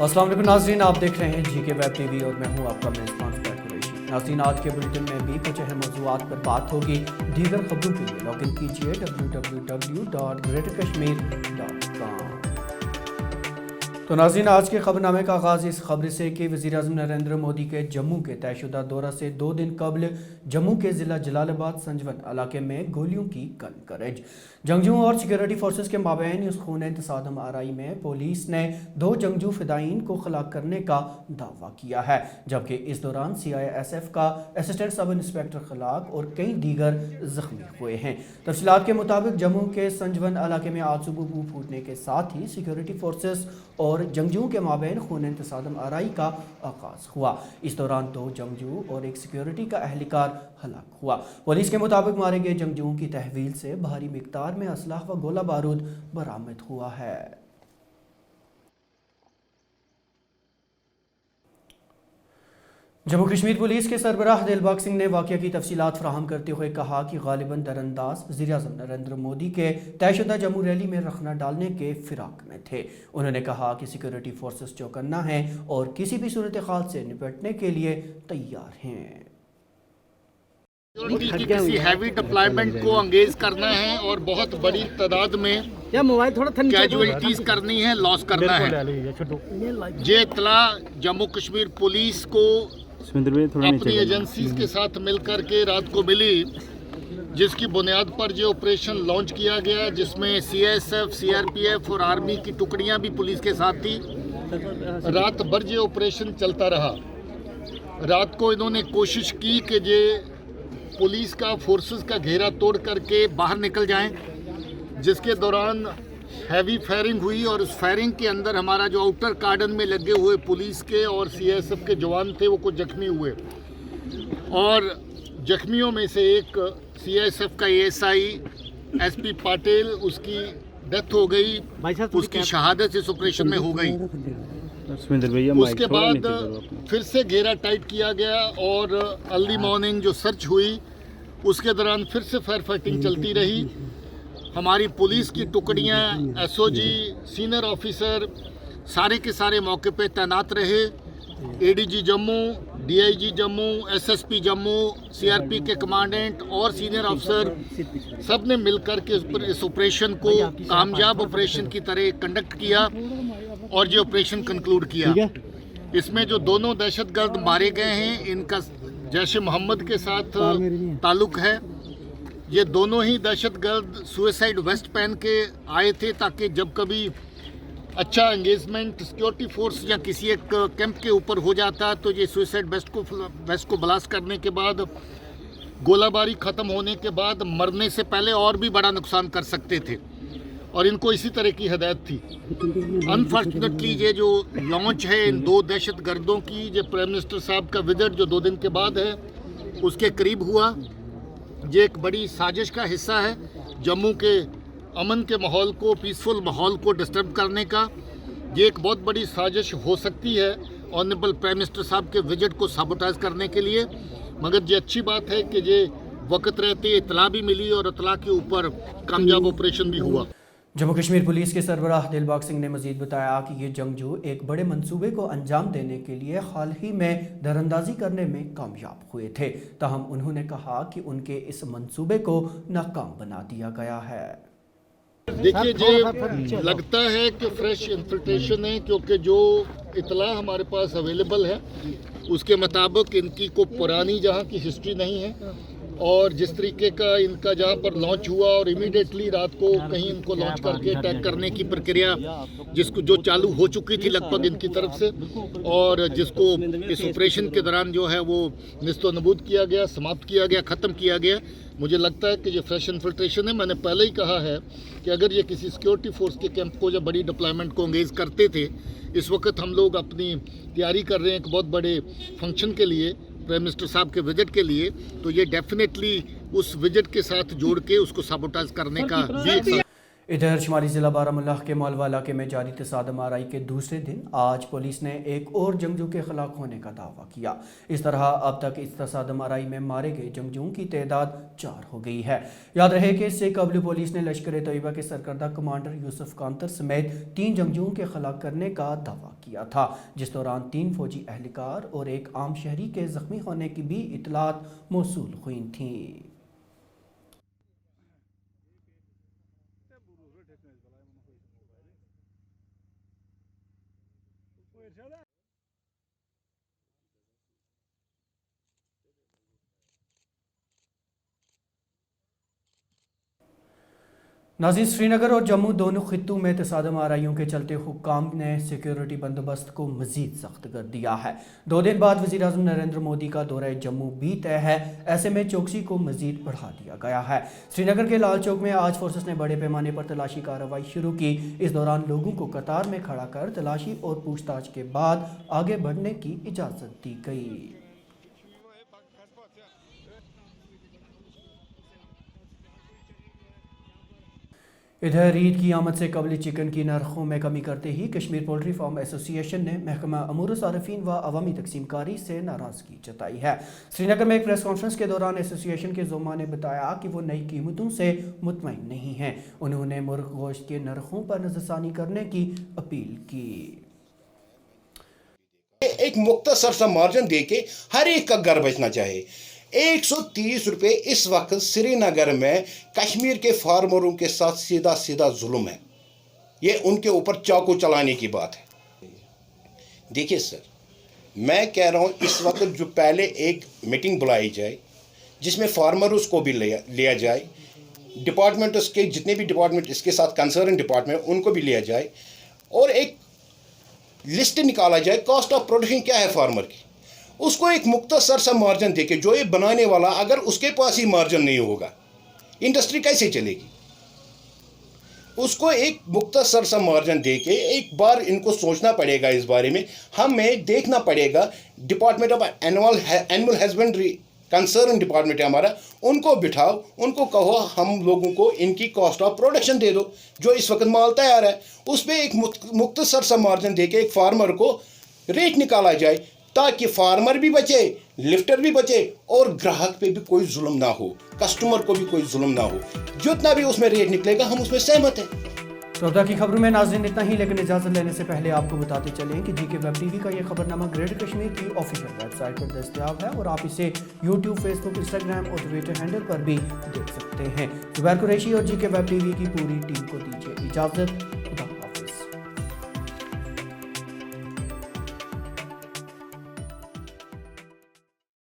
अस्सलाम वालेकुम नाज़रीन, आप देख रहे हैं GK वेब टीवी और मैं हूं आपका मेज़बान ज़ुबैर कुरैशी। नाज़रीन, आज के बुलेटिन में भी कुछ अहम मौज़ूआत पर बात होगी। दीगर खबरों के लिए लॉग इन कीजिए www.greaterkashmir.com। तो नाज़रीन, आज के खबरनामे का आगाज़ इस खबर से कि वज़ीर-ए-आज़म नरेंद्र मोदी के जम्मू के तयशुदा दौरा से 2 दिन कबल जम्मू के ज़िला जलालाबाद संजवन इलाके में गोलियों की कवरेज। जंगजू और सिक्योरिटी फोर्सेस के माबैन इस खूनी तसादम आराई में पुलिस ने 2 जंगजू फिदायीन को खलाक करने का दावा किया है, जबकि इस दौरान CISF का असिस्टेंट सब इंस्पेक्टर खलाक और कई दीगर जख्मी हुए हैं। तफसीलात के मुताबिक जम्मू के संजवन इलाके में आज सुबह बूम फूटने के साथ ही सिक्योरिटी फोर्सेस और जंगजूओं के माबैन खूनी तसादम आराई का आगाज हुआ। इस दौरान 2 जंगजू और एक सिक्योरिटी का एहलकार हलाक हुआ। पुलिस के मुताबिक मारे गए जंगजूओं की तहवील से भारी मिकदार में असलाह व गोला बारूद बरामद हुआ है। जम्मू कश्मीर पुलिस के सरबराह दिलबाग सिंह ने वाक़या की तफसीलात फराहम करते हुए कहा कि गालिबन दरअंदाज वज़ीर-ए-आज़म नरेंद्र मोदी के तयशुदा जम्मू रैली में रखना डालने के फिराक में थे। उन्होंने कहा कि सिक्योरिटी फोर्सेस चौकन्ना हैं और किसी भी सूरत हाल से निपटने के लिए तैयार हैं। की किसी हैवी डिप्लॉयमेंट को अंगेज करना है और बहुत बड़ी तादाद में कैजुअलिटीज करनी है, लॉस करना है। ये इत्तला जम्मू कश्मीर पुलिस को अपनी एजेंसीज के साथ मिलकर के रात को मिली, जिसकी बुनियाद पर जो ऑपरेशन लॉन्च किया गया, जिसमें CSF, CRPF और आर्मी की टुकड़ियां भी पुलिस के साथ थी। रात भर ये ऑपरेशन चलता रहा। रात को इन्होंने कोशिश की कि ये पुलिस का फोर्सेस का घेरा तोड़ करके बाहर निकल जाएं, जिसके दौरान हैवी फायरिंग हुई और उस फायरिंग के अंदर हमारा जो आउटर कार्डन में लगे हुए पुलिस के और CSF के जवान थे वो कुछ जख्मी हुए और जख्मियों में से एक CSF का ASI SP पाटिल, उसकी डेथ हो गई, उसकी शहादत इस ऑपरेशन में हो गई। उसके बाद फिर से घेरा टाइट किया गया और अर्ली मॉर्निंग जो सर्च हुई उसके दौरान फिर से फायर फाइटिंग चलती रही। हमारी पुलिस की टुकड़ियां, SOG, सीनियर ऑफिसर सारे के सारे मौके पे तैनात रहे। ADG Jammu, DIG Jammu, SSP Jammu, CRP के कमांडेंट और सीनियर अफसर सब ने मिलकर के इस ऑपरेशन को कामयाब ऑपरेशन की तरह कंडक्ट किया और ये ऑपरेशन कंक्लूड किया। इसमें जो दोनों दहशतगर्द मारे गए हैं, इनका जैश मोहम्मद के साथ ताल्लुक है। ये दोनों ही दहशतगर्द सुसाइड वेस्ट पहन के आए थे ताकि जब कभी अच्छा एंगेजमेंट सिक्योरिटी फोर्स या किसी एक कैंप के ऊपर हो जाता तो ये सुसाइड वेस्ट को ब्लास्ट करने के बाद, गोलाबारी ख़त्म होने के बाद मरने से पहले और भी बड़ा नुकसान कर सकते थे और इनको इसी तरह की हदायत थी। अनफॉर्चुनेटली ये जो लॉन्च है इन 2 दहशतगर्दों की, जो प्राइम मिनिस्टर साहब का विजिट जो 2 दिन के बाद है उसके करीब हुआ, ये एक बड़ी साजिश का हिस्सा है जम्मू के अमन के माहौल को, पीसफुल माहौल को डिस्टर्ब करने का। ये एक बहुत बड़ी साजिश हो सकती है ऑनरेबल प्राइम मिनिस्टर साहब के विजिट को साबोटाइज करने के लिए, मगर ये अच्छी बात है कि ये वक्त रहते इतला भी मिली और इतला के ऊपर कामयाब ऑपरेशन भी हुआ। जम्मू कश्मीर पुलिस के सरबराह दिलबाग सिंह ने मजीद बताया कि ये जंगजू एक बड़े मंसूबे को अंजाम देने के लिए हाल ही में दरअंदाजी करने में कामयाब हुए थे, ताहम उन्होंने कहा कि उनके इस मंसूबे को नाकाम बना दिया गया है। देखिए, ये लगता है कि फ्रेश इन्फिल्ट्रेशन है, क्योंकि जो इतला हमारे पास अवेलेबल है उसके मुताबिक इनकी को पुरानी जहाँ की हिस्ट्री नहीं है और जिस तरीके का इनका जहाँ पर लॉन्च हुआ और इमीडिएटली रात को कहीं इनको लॉन्च करके अटैक करने की प्रक्रिया जिसको जो चालू हो चुकी थी लगभग इनकी तरफ से, और जिसको इस ऑपरेशन के दौरान जो है वो निस्तो नबूद किया गया, समाप्त किया गया, ख़त्म किया गया। मुझे लगता है कि ये फ्रेश इन्फिल्ट्रेशन है। मैंने पहले ही कहा है कि अगर ये किसी सिक्योरिटी फोर्स के कैंप को या बड़ी डिप्लॉयमेंट को एंगेज करते थे, इस वक्त हम लोग अपनी तैयारी कर रहे हैं एक बहुत बड़े फंक्शन के लिए, प्राइम मिनिस्टर साहब के विजिट के लिए, तो ये डेफिनेटली उस विजिट के साथ जोड़ के उसको साबोटाइज करने का भी इधर शुमाली ज़िला बारामूला के मौलवा इलाके में जारी तसादम आराई के दूसरे दिन आज पुलिस ने एक और जंगजू के खिलाफ होने का दावा किया। इस तरह अब तक इस तसादम आराई में मारे गए जंगजुओं की तादाद 4 हो गई है। याद रहे कि इससे कबल पुलिस ने लश्कर तैयबा के सरकर्दा कमांडर यूसुफ कांतर समेत 3 जंगजुओं के खिलाफ करने का दावा किया था, जिस दौरान 3 फौजी एहलकार और एक आम शहरी के जख्मी होने की भी इतलात मौसूल हुई थी। नाज़रीन, श्रीनगर और जम्मू दोनों खित्तों में तसादम आराइयों के चलते हुक्काम ने सिक्योरिटी बंदोबस्त को मजीद सख्त कर दिया है। 2 दिन बाद वज़ीर आज़म नरेंद्र मोदी का दौरा जम्मू भी तय है, ऐसे में चौकसी को मजीद बढ़ा दिया गया है। श्रीनगर के लाल चौक में आज फोर्सेस ने बड़े पैमाने पर तलाशी कार्रवाई शुरू की। इस दौरान लोगों को कतार में खड़ा कर तलाशी और पूछताछ के बाद आगे बढ़ने की इजाज़त दी गई। इधर ईद की आमद से कबल चिकन की नरखों में कमी करते ही कश्मीर पोल्ट्री फार्म एसोसिएशन ने महकमा अमूर सारफीन व अवामी तकसीमकारी से नाराज़गी जताई है। श्रीनगर में एक प्रेस कॉन्फ्रेंस के दौरान एसोसिएशन के ज़ुमा ने बताया कि वो नई कीमतों से मुतमईन नहीं हैं। उन्होंने मुर्ग गोश्त के नरखों पर नज़रसानी करने की अपील की। एक मुख्तसर सा मार्जिन दे के हर एक का घर बचना चाहिए। 130 रुपये इस वक्त श्रीनगर में कश्मीर के फार्मरों के साथ सीधा सीधा जुल्म है। ये उनके ऊपर चाकू चलाने की बात है। देखिए सर, मैं कह रहा हूँ इस वक्त जो पहले एक मीटिंग बुलाई जाए जिसमें फार्मर्स को भी लिया जाए, डिपार्टमेंट्स के जितने भी डिपार्टमेंट इसके साथ कंसर्न डिपार्टमेंट उनको भी लिया जाए और एक लिस्ट निकाला जाए कॉस्ट ऑफ प्रोडक्शन क्या है फार्मर की। उसको एक मुख्तसर सा मार्जिन देके, जो ये बनाने वाला अगर उसके पास ही मार्जिन नहीं होगा इंडस्ट्री कैसे चलेगी। उसको एक मुख्तसर सा मार्जिन देके एक बार इनको सोचना पड़ेगा इस बारे में। हमें देखना पड़ेगा department of animal husbandry concern department है हमारा, उनको बिठाओ, उनको कहो हम लोगों को इनकी कॉस्ट ऑफ प्रोडक्शन दे दो। जो इस वक्त माल तैयार है उस पर एक मुख्तसर सा मार्जिन देके एक फार्मर को रेट निकाला जाए ताकि फार्मर भी बचे, लिफ्टर भी बचे और ग्राहक पे भी कोई जुल्म ना हो, कस्टमर को भी कोई जुल्म ना हो। जितना भी उसमें रेट निकलेगा हम उसमें सहमत हैं। तो अब तक की खबरों में नाज़रीन इतना ही, लेकिन इजाज़त लेने से पहले आपको बताते चलें कि जीके वेब टीवी का ये खबरनामा ग्रेटर कश्मीर की ऑफिशियल वेबसाइट पर दस्तयाब है और आप इसे यूट्यूब, फेसबुक, इंस्टाग्राम और ट्विटर हैंडल पर भी देख सकते हैं। जुबैर कुरैशी और जीके वेब टीवी की पूरी टीम को दीजिए इजाज़त।